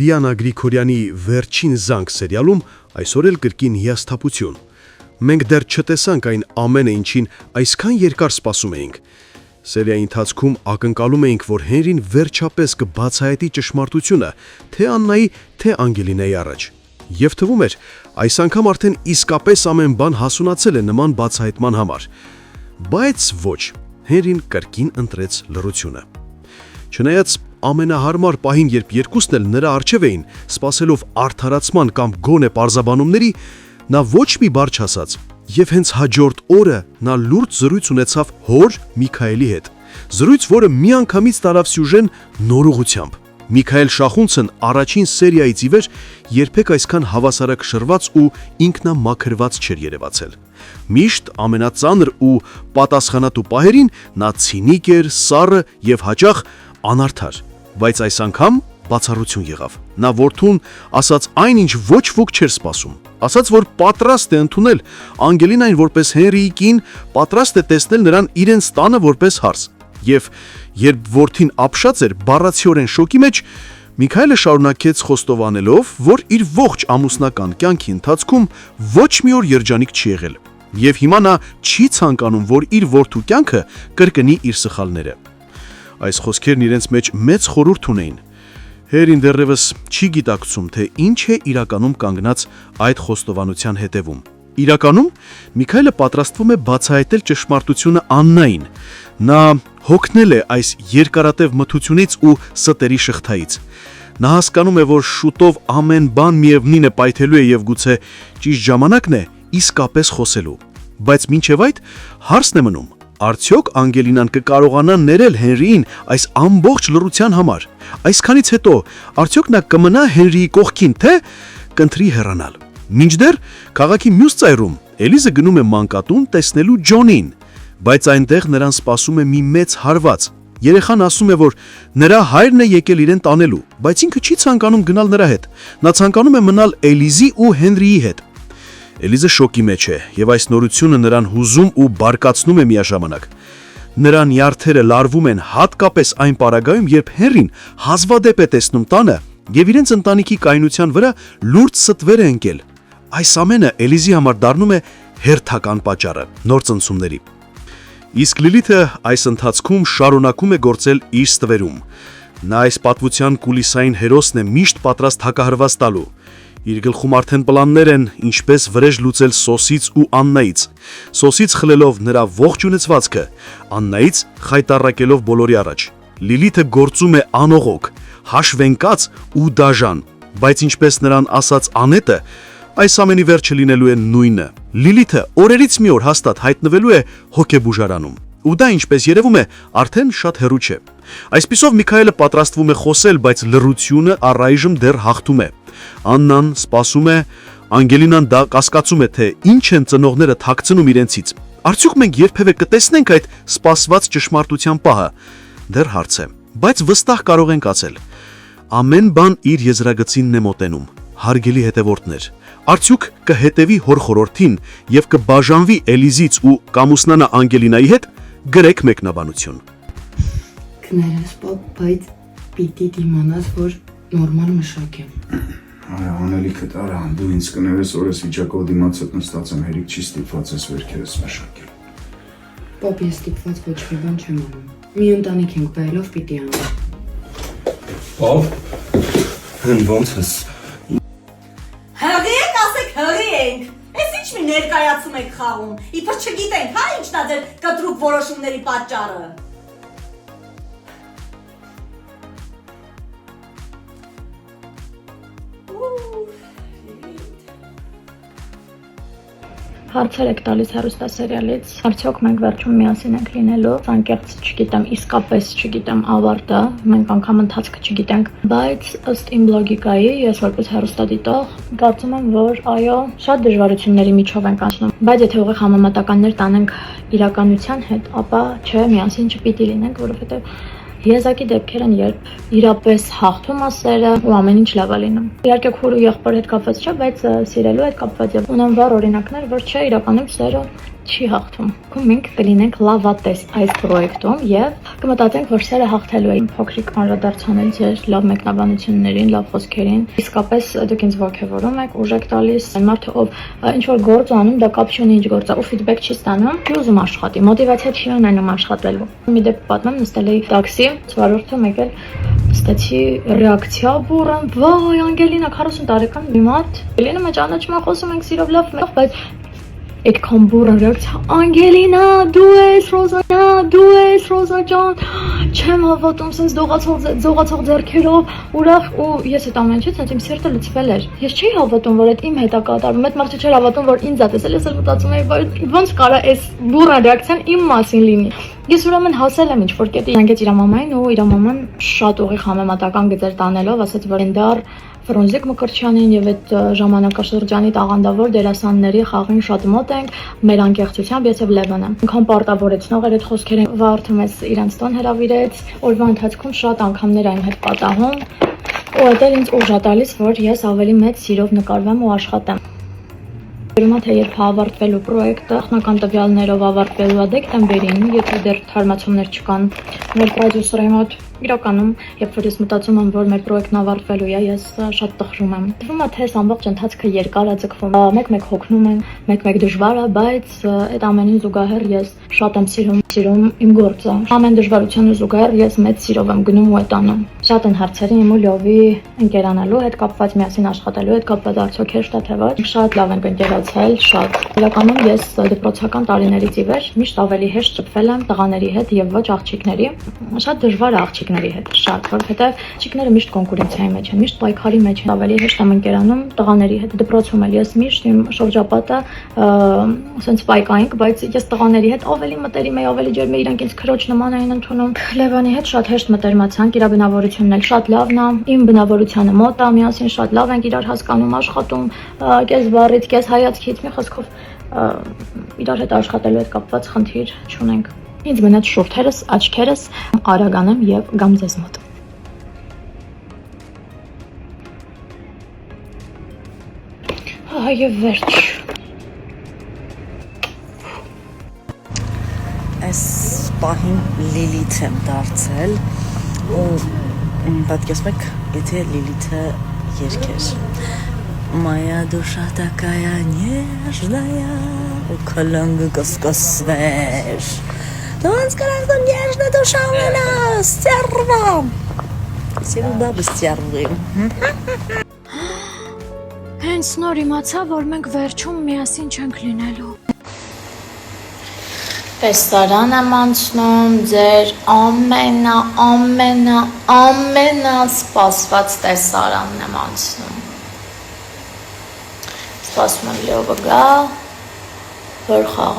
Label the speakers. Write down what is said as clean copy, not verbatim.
Speaker 1: Դիանա Գրիգորյանի «Վերջին զանգ» սերիալում այսօր էլ կրկին հիասթափություն։ Մենք դեռ չտեսանք այն ամենը, ինչին այսքան երկար սպասում էինք։ Սերիայի ընթացքում ակնկալում էինք, որ Հենրին վերջապես կբացահայտի ճշմարտությունը, թե Աննայի, թե Անգելինայի առաջ։ Եվ թվում էր, այս անգամ արդեն իսկապես ամեն բան հասունացել է նման բացահայտման համար։ Բայց ոչ, Հենրին կրկին ընտրեց լռությունը։ Չնայած ամենահարմար պահին, երբ երկուսն էլ նրա առջև էին, սպասելով արդարացման կամ գոնե պարզաբանումների, նա ոչ մի բառ չասաց, եւ հենց հաջորդ օրը նա լուրջ զրույց ունեցավ հոր Միքայելի հետ։ Զրույց, որը միանգամից տարավ սյուժեն նորուղությամբ։ Միքայել Շախունցն առաջին սերիայից ի վեր երբեք այսքան հավասարակշռված ու ինքնամաքրված չէր երևացել։ Միշտ ամենածանր ու պատասխանատու պահերին նա ցինիկ էր, սառը եւ հաճախ անարդար, բայց այս անգամ բացառություն եղավ։ Նա որդուն ասաց այն, ինչ ոչ ոք չէր սպասում։ Ասաց, որ պատրաստ է ընդունել Անգելինային որպես Հենրիի կին, պատրաստ է տեսնել նրան իրենց տանը որպես հարս։ Եվ երբ որդին ապշած էր բառացիորեն շոկի մեջ, Միքայելը շարունակեց խոստովանելով, որ իր ողջ ամուսնական կյանքի ընթացքում ոչ մի օր երջանիկ չի եղել։ Եվ հիմա նա չի ցանկանում, որ իր որդու կյանքը կրկնի իր սխալները։ Այս խոսքերն իրենց մեջ մեծ խորհուրդ ունեին։ Հերին դեռևս չի գիտակցում, թե ինչ է իրականում կանգնած այդ խոստովանության հետևում։ Իրականում Միքայելը պատրաստվում է բացահայտել ճշմարտությունը Աննային։ Նա հոգնել է այս երկարատև մթությունից ու ստերի շղթայից։ Նա հասկանում է, որ շուտով ամեն բան միևնույն է պայթելու է եւ գուցե ճիշտ ժամանակն է իսկապես խոսելու։ Բայց մինչև այդ հարցն է մնում. արդյոք Անգելինան կկարողանա ներել Հենրիին այս ամբողջ լռության համար։ Այսքանից հետո արդյոք նա կմնա Հենրիի կողքին, թե կընտրի հեռանալ։ Մինչդեռ քաղաքի մյուս ծայրում Էլիզը գնում է մանկատուն տեսնելու Ջոնին, բայց այնտեղ նրան սպասում է մի մեծ հարված։ Երեխան ասում է, որ նրա հայրն է եկել իրեն տանելու, բայց ինքը չի ցանկանում գնալ նրա հետ։ Նա ցանկանում է մնալ Էլիզի ու Հենրիի հետ։ Էլիզը շոկի մեջ է, եւ այս նորությունը նրան հուզում ու բարկացնում է միաժամանակ։ Նրան նյարդերը լարվում են հատկապես այն պարագայում, երբ Հենրին հազվադեպ է տեսնում տանը եւ իրենց ընտանիքի կայունության վրա լուրջ ստվեր է ընկել։ Այս ամենը Էլիզի համար դառնում է հերթական պատճառը նոր ծնցումների։ Իսկ Լիլիթը այս ընթացքում շարունակում է գործել իր ստվերում։ Նա այս պատմության կուլիսային հերոսն է միշտ պատրաստ հակահարված տալու։ Իր գլխում արդեն պլաններ են, ինչպես վրեժ լուծել Սոսից ու Աննայից։ Սոսից խլելով նրա ողջ ունեցվածքը, Աննայից խայտառակելով բոլորի առաջ։ Լիլիթը գործում է անողոք, հաշվենկած ու դաժան, բայց ինչպես նրան ասաց Անետը, այս ամենի վերջը լինելու է նույնը։ Լիլիթը օրերից մի օր հաստատ հայտնվելու է հոգեբուժարանում։ Ու դա, ինչպես երևում է, արդեն շատ հեռու չէ։ Այսպիսով Միքայելը պատրաստվում է խոսել, բայց լռությունը առայժմ դեռ հաղթում է։ Աննան սպասում է, Անգելինան դա կասկածում է, թե ինչ են ծնողները թաքցնում իրենցից։ Արդյոք մենք երբևէ կտեսնենք այդ սպասված ճշմարտության պահը։ Դեռ հարց է, բայց վստահ կարող ենք ասել։ Ամեն բան իր եզրագծինն է մոտենում։ Հարգելի հետևորդներ, արդյոք կհետևի հոր խորհրդին եւ կբաժանվի Էլիզից ու կամուսնանա Անգելինայի հետ, գրեք մեկնաբանություն։
Speaker 2: Կներես, բայց պիտի դիմանաս, որ նորմալ մշակ եմ։
Speaker 3: Արա, անելիքդ արա, դու ինձ կներես, որ ես վիճակով դիմացդ նստած եմ, հերիք չի ստիպված ես վերքերս մշակել։
Speaker 2: Պապ, ես ստիպված ոչ մի բան չեմ անում։ Մի ընտանիք ենք բայելով պիտի անեմ։
Speaker 4: Պապ, հեն ոնց ես։
Speaker 5: Հղի ենք, ասեք հղի ենք։ Ես ինչ մի ներկայացում եք խաղում, իբր չգիտենք, հա ինչն է ձեր կտրուկ որոշումների պատճառը։
Speaker 6: Հարցեր եք տալիս հեռուստասերիալից, արդյոք մենք վերջում միասին ենք լինելու, անկեղծ չգիտեմ, իսկապես չգիտեմ ավարտը, մենք անգամ ընթացքը չգիտենք, բայց ըստ իմ լոգիկայի, ես որպես հեռուստադիտող, կարծում եմ, որ այո, շատ դժվարությունների միջով ենք անցնում, բայց եթե ուղիղ համեմատականներ տանենք իրականության հետ, ապա չէ, միասին չպիտի լինենք, որովհետև Եզակի դեպքեր են, երբ իրապես հաղթում է սերը ու ամեն ինչ լավ է լինում։ Իհարկե քուր ու եղբոր հետ կապված չէ, բայց սիրելու հետ կապված է։ Ունեմ վառ օրինակներ, որ չէ, իրականում սերը չի հաղթում։ Մենք կլինենք լավատես այս պրոյեկտում եւ կմտածենք, որ սերը հաղթելու է։ Փոքրիկ անդրադարձանել ձեր լավ մեկնաբանություններին, լավ խոսքերին։ Իսկապես դուք ինձ ողջևորում եք, ուժ եք տալիս։ Մարդը ով ինչ որ գործ անում, դա կապ չունի ինչ գործ է, ու ֆիդբեք չի ստանում, չի ուզում աշխատի, մոտիվացիա չի ունենում աշխատելու։ Մի դեպք պատմեմ, նստել էի տաքսի, վարորդը մեկ էլ ստացի ռեակցիա բուրըն, վայ, Անգելինա 40 տարեկան մի մարդ, Էլենը մեջ ճանաչում եմ, խոսում ենք սիրով լավ, բայց այդքան բուրըն ռեակցիա, Անգելինա, դու ես Ռոզա ջան, չեմ հավատում, sense դողացող ձեռքերով, ուրախ, ու ես այդ ամեն ինչից իմ սիրտը լցվել էր։ Ես չի հավատում, որ այդ իմ հետ է կատարվում, այդ մարդը չէր հավատում, որ ինձ է տեսել, ես էլ մտածում էի, ոնց կարա այս բուրըն ռեակցիան իմ մասին լինի։ Ես ուրեմն հասել եմ ինչ-որ կետի, զանգեց իր մամային ու իր մաման շատ ուղիղ համեմատական գծեր տանելով, ասաց, որ Էնդար Ֆրոնզիկ Մկրտչյանին եւ այդ ժամանակաշրջանի տաղանդավոր դերասանների խաղին շատ մոտ ենք, մեր անկեղծությամբ ես եւ Լևոնը։ Ինքան պարտավորեցնող էր այդ խոսքերը, վարդը մեզ իրանց տան հրավիրեց, օրվա ընթացքում շատ անգամներ այն հետ պատահում, ու դա ինձ ուժ է տալիս, որ ես ավելի մեծ սիրով նկարվեմ ու աշխատեմ։ Ուրեմն թե երբ ավարտվելու պրոյեկտը, նախնական տվյալներով ավարտվելու է դեկտեմբերին, եթե դեռ թարմացումներ չկան մեր պրոդյուսերի մոտ, իրականում, երբ որ ես մտածում եմ, որ մեր պրոյեկտն ավարտվելու է, ես շատ տխրում եմ։ Թվում է, թե ամբողջ ընթացքը երկար է ձգվում, մեկ-մեկ հոգնում եմ, մեկ-մեկ դժվար է, բայց այդ ամենին զուգահեռ ես շատ եմ սիրում իմ գործը։ Ամեն դժվարությանը զուգահեռ ես մեծ սիրով եմ գնում ու այդ անում։ Շատ են հարցերը իմ ու Լյովի ընկերանալու հետ կապված, միասին աշխատելու հետ կապված, արդյոք հեշտ է թե ոչ։ Շատ լավ ենք ընկերացել, շատ։ Իրականում ես դպրոցական տարիներից ի վեր միշտ ավելի հեշտ շփվել եմ տղաների հետ եւ ոչ աղջիկների։ Շատ դժվար է աղջիկների հետ, շատ, որովհետեւ աղջիկները միշտ կոնկուրենցիայի մեջ են, միշտ պայքարի մեջ են, ավելի հեշտ եմ ընկերանում տղաների հետ։ Դպրոցում էլ ես միշտ իմ շրջապատը ասենց պայքայինք, բայց ես տղաների հետ ավելի մտերիմ եի, ավելի ջերմ էի, իրանք ինձ քրոջ նման էին ընդունում։ Լևոնի հետ շատ հեշտ մտերմացանք, իր բնավորությունն էլ շատ լավն է, իմ բնավորությանը մոտ է, միասին շատ լավ ենք իրար հասկանում, աշխատում, կես բառից, կես հայացքից, մի խոսքով իրար հետ աշխատելու հետ կապված խնդիր չունենք։ Ինձ մնաց շուրթերս, աչքերս, արագանեմ եւ գամ ձեզ մոտ։ Այո, վերջ։
Speaker 7: Այս պահին Լիլիթ եմ դարձել ու պատկերացնում եք, եթե Լիլիթը երգեր Моя душа такая нежная, у колонны каскасвеш. Ոնց կարանք դու նежная душа ունենաս, սերվա։ Սերունդա բստյարվի։
Speaker 6: Հենց նոր իմացա, որ մենք վերջում միասին չենք լինելու։ Տեսարան եմ անցնում, ձեր ամենասպասված տեսարանն եմ անցնում։ Սպասում եմ Լյովը գա, որ խաղ